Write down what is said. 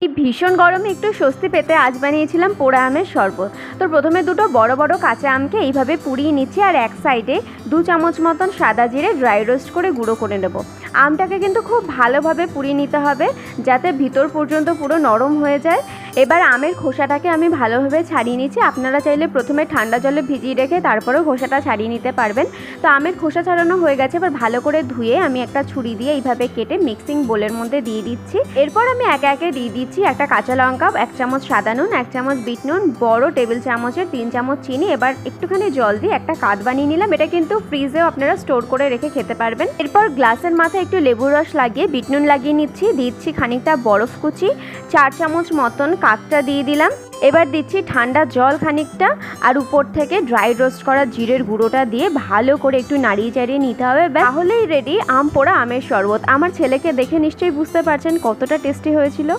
এই ভীষণ গরমে একটু স্বস্তি পেতে আজ বানিয়েছিলাম পোড়া আমের শরবত। তো প্রথমে দুটো বড় বড় কাঁচা আমকে এইভাবে পুড়িয়ে নিচ্ছি, আর এক সাইডে 2 চামচ মতন সাদা জিরে ড্রাই রোস্ট করে গুঁড়ো করে নেব। আমটাকে কিন্তু খুব ভালোভাবে পুড়িয়ে নিতে হবে যাতে ভিতর পর্যন্ত পুরো নরম হয়ে যায়। এবার আমের খোসাটাকে আমি ভালোভাবে ছাড়িয়ে নিচ্ছি। আপনারা চাইলে প্রথমে ঠান্ডা জলে ভিজিয়ে রেখে তারপরেও খোসাটা ছাড়িয়ে নিতে পারবেন। তো আমের খোসা ছাড়ানো হয়ে গেছে, এবার ভালো করে ধুয়ে আমি একটা ছুরি দিয়ে এইভাবে কেটে মিক্সিং বোলের মধ্যে দিয়ে দিচ্ছি। এরপর আমি একে একে দিয়ে দিচ্ছি একটা কাঁচা লঙ্কা, 1 চামচ সাদা নুন, 1 চামচ বিট নুন, বড় টেবিল চামচের 3 চামচ চিনি। এবার একটুখানি জল দিয়ে একটা কাঠ বানিয়ে নিলাম। এটা কিন্তু ফ্রিজেও আপনারা স্টোর করে রেখে খেতে পারবেন। এরপর গ্লাসের মাথায় একটু লেবুর রস লাগিয়ে বিট নুন লাগিয়ে নিচ্ছি। দিচ্ছি খানিকটা বরফ কুচি, 4 চামচ মতন কাঠটা দিয়ে দিলাম। এবার দিচ্ছি ঠান্ডা জল খানিকটা, আর উপর থেকে ড্রাই রোস্ট করা জিরের গুঁড়োটা দিয়ে ভালো করে একটু নাড়িয়ে চাড়িয়ে নিতে হবে। তাহলেই রেডি আম পোড়া আমের শরবত। আমার ছেলেকে দেখে নিশ্চয়ই বুঝতে পারছেন কতটা টেস্টি হয়েছিল।